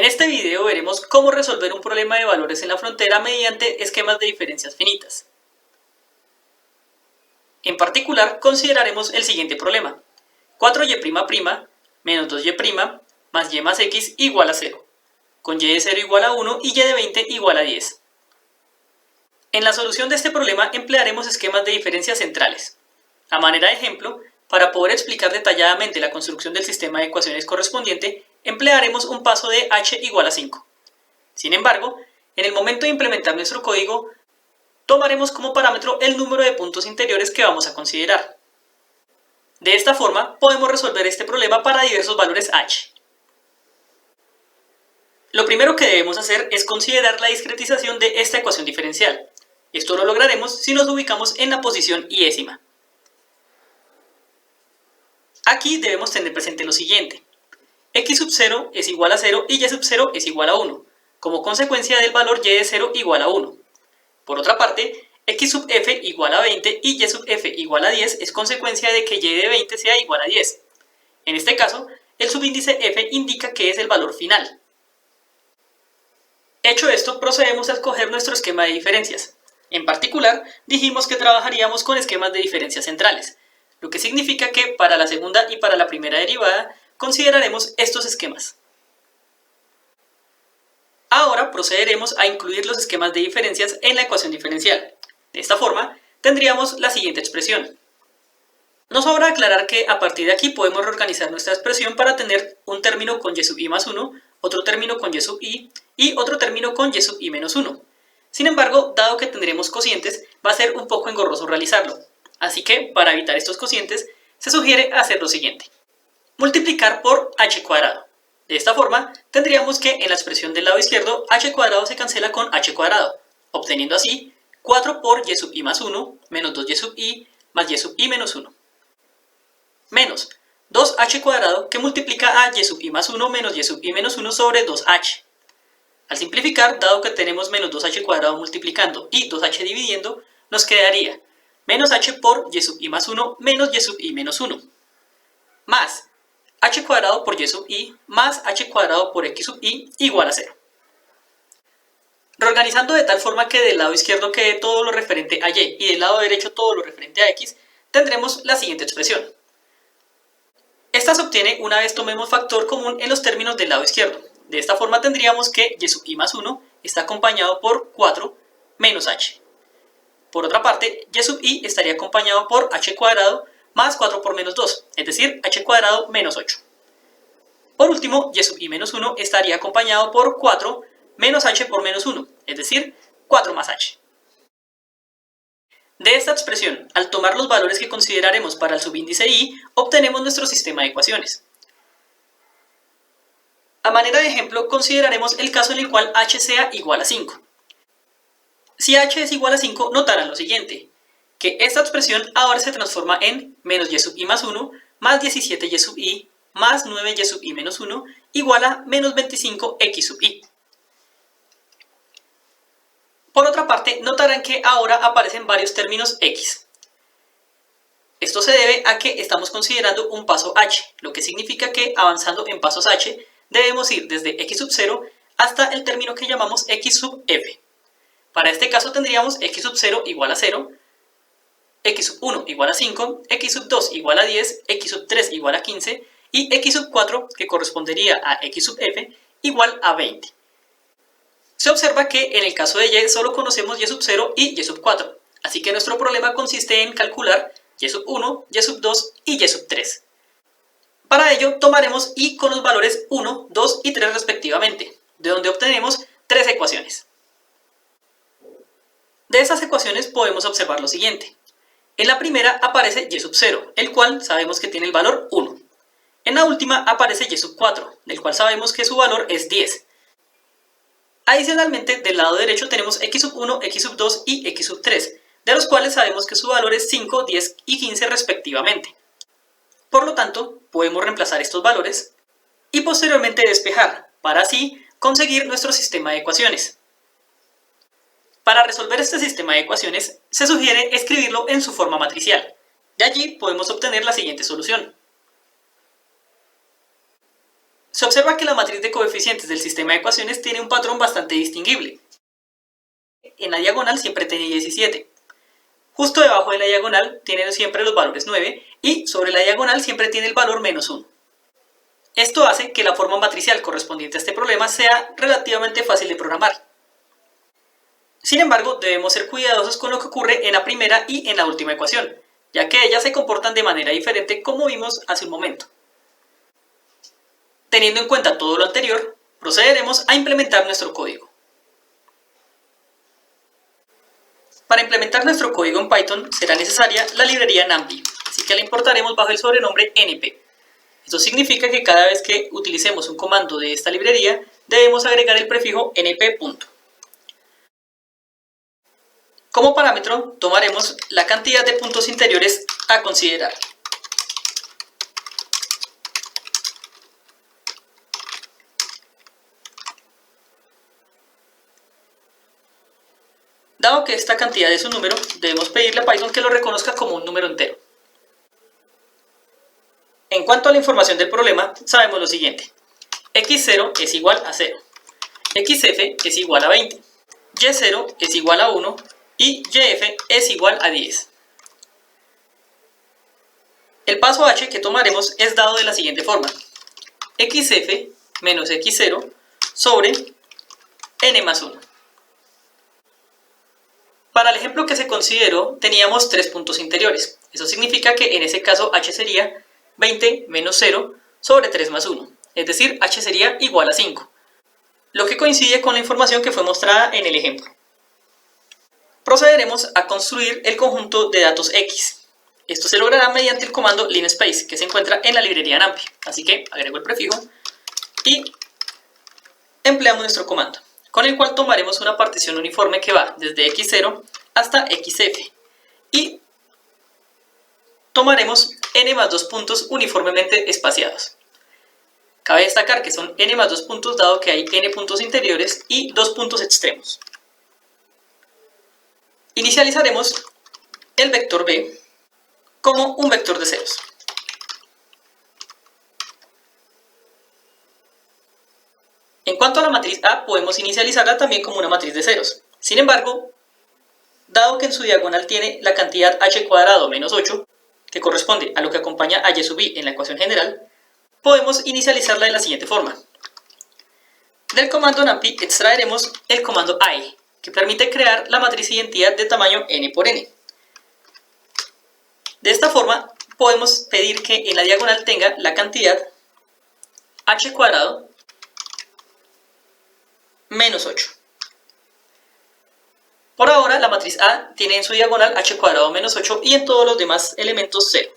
este video veremos cómo resolver un problema de valores en la frontera mediante esquemas de diferencias finitas. En particular, consideraremos el siguiente problema: 4y' menos 2y' más y más x igual a 0, con y de 0 igual a 1 y y de 20 igual a 10. En la solución de este problema emplearemos esquemas de diferencias centrales. A manera de ejemplo, para poder explicar detalladamente la construcción del sistema de ecuaciones correspondiente, emplearemos un paso de h igual a 5. Sin embargo, en el momento de implementar nuestro código, tomaremos como parámetro el número de puntos interiores que vamos a considerar. De esta forma, podemos resolver este problema para diversos valores h. Lo primero que debemos hacer es considerar la discretización de esta ecuación diferencial. Esto lo lograremos si nos ubicamos en la posición iésima. Aquí debemos tener presente lo siguiente: x sub 0 es igual a 0 y y sub 0 es igual a 1, como consecuencia del valor y de 0 igual a 1. Por otra parte, x sub f igual a 20 y y sub f igual a 10 es consecuencia de que y de 20 sea igual a 10. En este caso, el subíndice f indica que es el valor final. Hecho esto, procedemos a escoger nuestro esquema de diferencias. En particular, dijimos que trabajaríamos con esquemas de diferencias centrales, lo que significa que para la segunda y para la primera derivada consideraremos estos esquemas. Ahora procederemos a incluir los esquemas de diferencias en la ecuación diferencial. De esta forma, tendríamos la siguiente expresión. Nos sobra aclarar que a partir de aquí podemos reorganizar nuestra expresión para tener un término con y sub i más 1, otro término con y sub i y otro término con y sub i menos 1. Sin embargo, dado que tendremos cocientes, va a ser un poco engorroso realizarlo. Así que, para evitar estos cocientes, se sugiere hacer lo siguiente: multiplicar por h cuadrado. De esta forma, tendríamos que en la expresión del lado izquierdo, h cuadrado se cancela con h cuadrado, obteniendo así 4 por y sub i más 1 menos 2y sub i más y sub i menos 1. Menos 2h cuadrado que multiplica a y sub i más 1 menos y sub i menos 1 sobre 2h. Al simplificar, dado que tenemos menos 2h cuadrado multiplicando y 2h dividiendo, nos quedaría menos h por y sub i más 1 menos y sub i menos 1, más h cuadrado por y sub i más h cuadrado por x sub i igual a 0. Reorganizando de tal forma que del lado izquierdo quede todo lo referente a y y del lado derecho todo lo referente a x, tendremos la siguiente expresión. Esta se obtiene una vez tomemos factor común en los términos del lado izquierdo. De esta forma tendríamos que y sub i más 1 está acompañado por 4 menos h. Por otra parte, y sub i estaría acompañado por h cuadrado más 4 por menos 2, es decir, h cuadrado menos 8. Por último, y sub i menos 1 estaría acompañado por 4 menos h por menos 1, es decir, 4 más h. De esta expresión, al tomar los valores que consideraremos para el subíndice i, obtenemos nuestro sistema de ecuaciones. A manera de ejemplo, consideraremos el caso en el cual h sea igual a 5. Si h es igual a 5, notarán lo siguiente: que esta expresión ahora se transforma en menos y sub i más 1 más 17 y sub i más 9 y sub i menos 1 igual a menos 25 x sub i. Por otra parte, notarán que ahora aparecen varios términos x. Esto se debe a que estamos considerando un paso h, lo que significa que avanzando en pasos h debemos ir desde x sub 0 hasta el término que llamamos x sub f. Para este caso tendríamos x sub 0 igual a 0, x sub 1 igual a 5, x sub 2 igual a 10, x sub 3 igual a 15 y x sub 4, que correspondería a x sub f, igual a 20. Se observa que en el caso de y solo conocemos y sub 0 y y sub 4, así que nuestro problema consiste en calcular y sub 1, y sub 2 y y sub 3. Para ello tomaremos y con los valores 1, 2 y 3 respectivamente, de donde obtenemos tres ecuaciones. De estas ecuaciones podemos observar lo siguiente. En la primera aparece y sub 0, el cual sabemos que tiene el valor 1. En la última aparece y sub 4, del cual sabemos que su valor es 10. Adicionalmente, del lado derecho tenemos x sub 1, x sub 2 y x sub 3, de los cuales sabemos que su valor es 5, 10 y 15 respectivamente. Por lo tanto, podemos reemplazar estos valores y posteriormente despejar, para así conseguir nuestro sistema de ecuaciones. Para resolver este sistema de ecuaciones, se sugiere escribirlo en su forma matricial. De allí podemos obtener la siguiente solución. se observa que la matriz de coeficientes del sistema de ecuaciones tiene un patrón bastante distinguible. En la diagonal siempre tiene 17. Justo debajo de la diagonal tiene siempre los valores 9 y sobre la diagonal siempre tiene el valor menos 1. Esto hace que la forma matricial correspondiente a este problema sea relativamente fácil de programar. Sin embargo, debemos ser cuidadosos con lo que ocurre en la primera y en la última ecuación, ya que ellas se comportan de manera diferente como vimos hace un momento. Teniendo en cuenta todo lo anterior, procederemos a implementar nuestro código. Para implementar nuestro código en Python será necesaria la librería NumPy, así que la importaremos bajo el sobrenombre np. Esto significa que cada vez que utilicemos un comando de esta librería, debemos agregar el prefijo np. Como parámetro, tomaremos la cantidad de puntos interiores a considerar. Dado que esta cantidad es un número, debemos pedirle a Python que lo reconozca como un número entero. En cuanto a la información del problema, sabemos lo siguiente. x0 es igual a 0, xf es igual a 20, y0 es igual a 1 y yf es igual a 10. El paso h que tomaremos es dado de la siguiente forma. xf menos x0 sobre n más 1. Para el ejemplo que se consideró, teníamos 3 puntos interiores. Eso significa que en ese caso h sería 20 menos 0 sobre 3 más 1. Es decir, h sería igual a 5. Lo que coincide con la información que fue mostrada en el ejemplo. Procederemos a construir el conjunto de datos x. Esto se logrará mediante el comando linspace, que se encuentra en la librería NumPy. Así que agrego el prefijo y empleamos nuestro comando, con el cual tomaremos una partición uniforme que va desde x0 hasta xf y tomaremos n más 2 puntos uniformemente espaciados. Cabe destacar que son n más 2 puntos dado que hay n puntos interiores y 2 puntos extremos. Inicializaremos el vector b como un vector de ceros. En cuanto a la matriz A, podemos inicializarla también como una matriz de ceros. Sin embargo, dado que en su diagonal tiene la cantidad h cuadrado menos 8, que corresponde a lo que acompaña a y sub i en la ecuación general, podemos inicializarla de la siguiente forma. Del comando NumPy extraeremos el comando i, que permite crear la matriz identidad de tamaño n por n. De esta forma, podemos pedir que en la diagonal tenga la cantidad h cuadrado menos 8. Por ahora, la matriz A tiene en su diagonal h cuadrado menos 8 y en todos los demás elementos 0.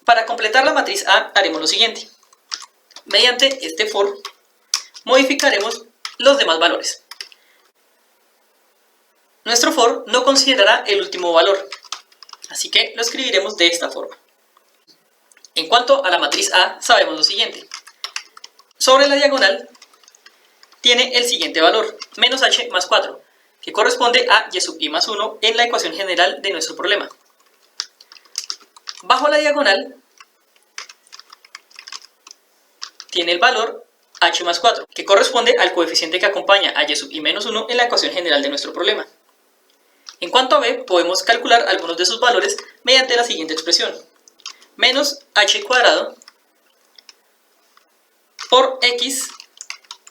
Para completar la matriz A haremos lo siguiente. Mediante este for, modificaremos los demás valores. Nuestro for no considerará el último valor, así que lo escribiremos de esta forma. En cuanto a la matriz A, sabemos lo siguiente. Sobre la diagonal tiene el siguiente valor, menos h más 4, que corresponde a y sub i más 1 en la ecuación general de nuestro problema. Bajo la diagonal tiene el valor h más 4, que corresponde al coeficiente que acompaña a y sub i menos 1 en la ecuación general de nuestro problema. En cuanto a b, podemos calcular algunos de sus valores mediante la siguiente expresión. Menos h cuadrado por x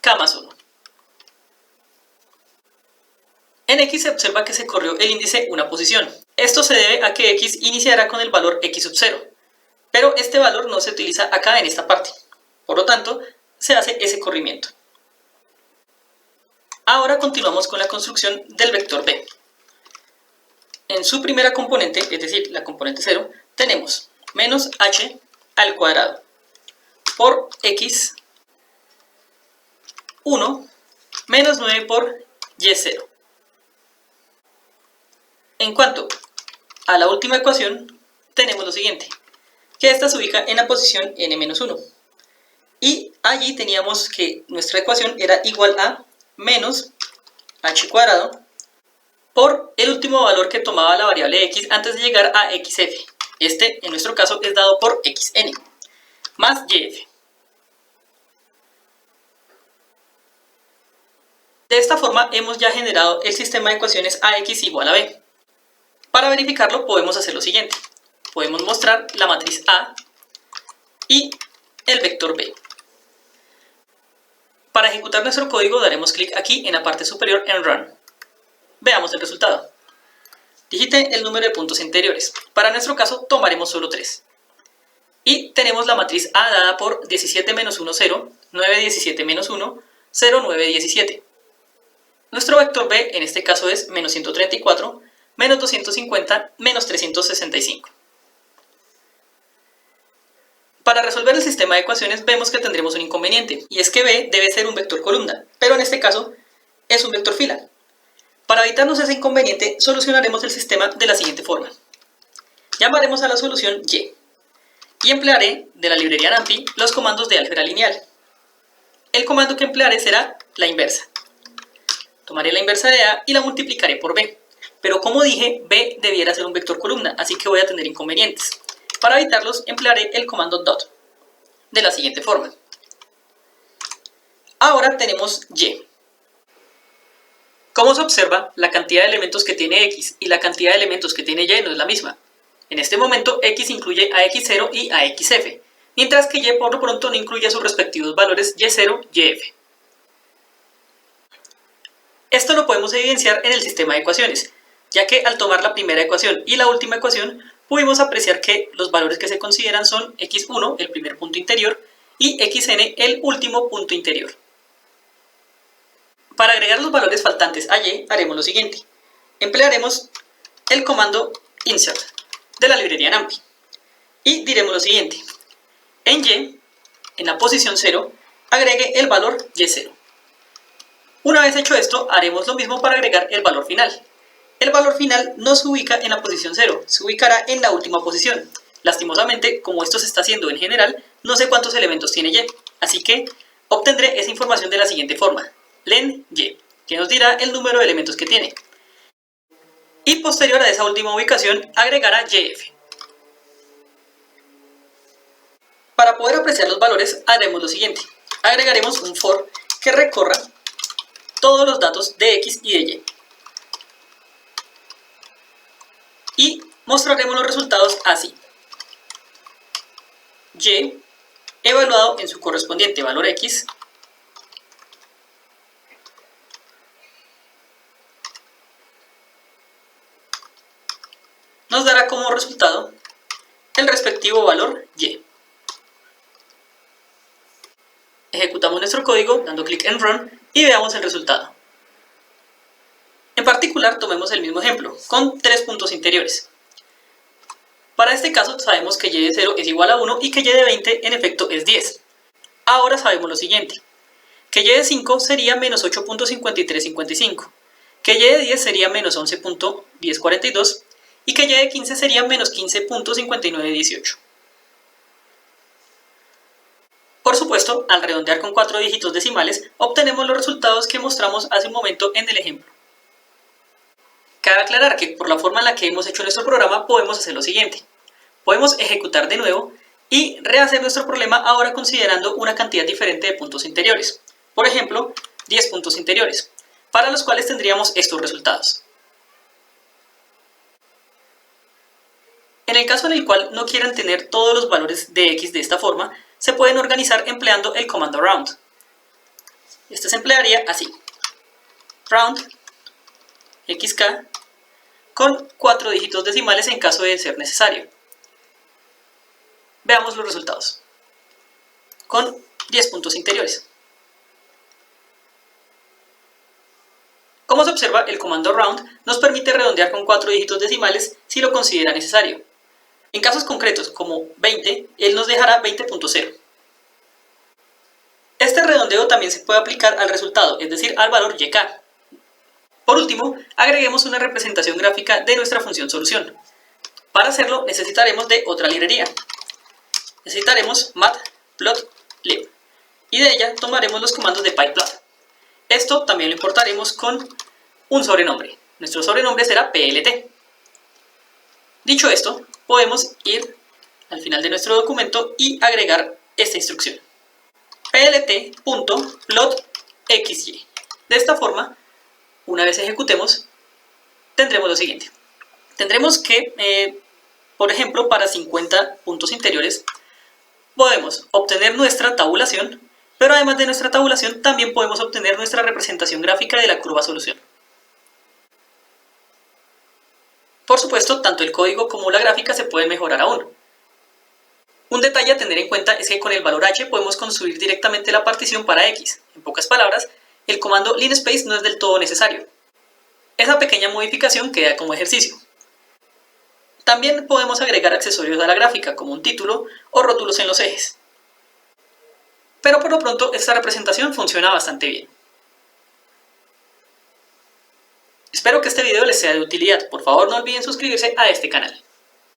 k más 1. En x se observa que se corrió el índice una posición. Esto se debe a que x iniciará con el valor x sub 0, pero este valor no se utiliza acá en esta parte. Por lo tanto, se hace ese corrimiento. Ahora continuamos con la construcción del vector b. En su primera componente, es decir, la componente 0, tenemos menos h al cuadrado por x 1 menos 9 por y0. En cuanto a la última ecuación, tenemos lo siguiente, que esta se ubica en la posición n-1. Y allí teníamos que nuestra ecuación era igual a menos h cuadrado por el último valor que tomaba la variable x antes de llegar a xf. Este, en nuestro caso, es dado por xn, más yf. De esta forma hemos ya generado el sistema de ecuaciones AX igual a B. Para verificarlo podemos hacer lo siguiente. Podemos mostrar la matriz A y el vector B. Para ejecutar nuestro código daremos clic aquí en la parte superior en Run. Veamos el resultado. Digite el número de puntos interiores. Para nuestro caso tomaremos solo 3. Y tenemos la matriz A dada por 17 menos 1, 0, 9, 17 menos 1, 0, 9, 17. Nuestro vector B en este caso es menos 134, menos 250, menos 365. Para resolver el sistema de ecuaciones vemos que tendremos un inconveniente, y es que B debe ser un vector columna, pero en este caso es un vector fila. Para evitarnos ese inconveniente, solucionaremos el sistema de la siguiente forma. Llamaremos a la solución Y, y emplearé de la librería NumPy los comandos de álgebra lineal. El comando que emplearé será la inversa. Tomaré la inversa de A y la multiplicaré por B. Pero como dije, B debiera ser un vector columna, así que voy a tener inconvenientes. Para evitarlos, emplearé el comando dot, de la siguiente forma. Ahora tenemos Y. Como se observa, la cantidad de elementos que tiene X y la cantidad de elementos que tiene Y no es la misma. En este momento, X incluye a X0 y a XF, mientras que Y por lo pronto no incluye sus respectivos valores Y0 y YF. Esto lo podemos evidenciar en el sistema de ecuaciones, ya que al tomar la primera ecuación y la última ecuación, pudimos apreciar que los valores que se consideran son x1, el primer punto interior, y xn, el último punto interior. Para agregar los valores faltantes a y, haremos lo siguiente. Emplearemos el comando insert de la librería NumPy y diremos lo siguiente. En y, en la posición 0, agregue el valor y0. Una vez hecho esto, haremos lo mismo para agregar el valor final. El valor final no se ubica en la posición 0, se ubicará en la última posición. Lastimosamente, como esto se está haciendo en general, no sé cuántos elementos tiene y, así que obtendré esa información de la siguiente forma. Len y, que nos dirá el número de elementos que tiene. Y posterior a esa última ubicación, agregará yf. Para poder apreciar los valores, haremos lo siguiente. Agregaremos un for que recorra todos los datos de x y de y. Y mostraremos los resultados así. Y, evaluado en su correspondiente valor x, nos dará como resultado el respectivo valor y. Ejecutamos nuestro código dando clic en Run y veamos el resultado. En particular, tomemos el mismo ejemplo, con 3 puntos interiores. Para este caso sabemos que y de 0 es igual a 1 y que y de 20 en efecto es 10. Ahora sabemos lo siguiente, que y de 5 sería menos 8.5355, que y de 10 sería menos 11.1042 y que y de 15 sería menos 15.5918. Por supuesto, al redondear con 4 dígitos decimales, obtenemos los resultados que mostramos hace un momento en el ejemplo. Cabe aclarar que por la forma en la que hemos hecho nuestro programa podemos hacer lo siguiente. Podemos ejecutar de nuevo y rehacer nuestro problema ahora considerando una cantidad diferente de puntos interiores. Por ejemplo, 10 puntos interiores, para los cuales tendríamos estos resultados. En el caso en el cual no quieran tener todos los valores de x de esta forma, se pueden organizar empleando el comando round. Este se emplearía así. Round xk con 4 dígitos decimales en caso de ser necesario. Veamos los resultados. Con 10 puntos interiores. Como se observa, el comando round nos permite redondear con 4 dígitos decimales si lo considera necesario. En casos concretos, como 20, él nos dejará 20.0. Este redondeo también se puede aplicar al resultado, es decir, al valor yk. Por último, agreguemos una representación gráfica de nuestra función solución. Para hacerlo necesitaremos de otra librería. Necesitaremos matplotlib y de ella tomaremos los comandos de pyplot. Esto también lo importaremos con un sobrenombre. Nuestro sobrenombre será plt. Dicho esto, podemos ir al final de nuestro documento y agregar esta instrucción. plt.plotxy. De esta forma, una vez ejecutemos, tendremos lo siguiente. Tendremos que, por ejemplo, para 50 puntos interiores, podemos obtener nuestra tabulación, pero además de nuestra tabulación, también podemos obtener nuestra representación gráfica de la curva solución. Por supuesto, tanto el código como la gráfica se pueden mejorar aún. Un detalle a tener en cuenta es que con el valor h podemos construir directamente la partición para x. En pocas palabras, el comando linspace no es del todo necesario. Esa pequeña modificación queda como ejercicio. También podemos agregar accesorios a la gráfica, como un título o rótulos en los ejes. Pero por lo pronto esta representación funciona bastante bien. Espero que este video les sea de utilidad. Por favor no olviden suscribirse a este canal.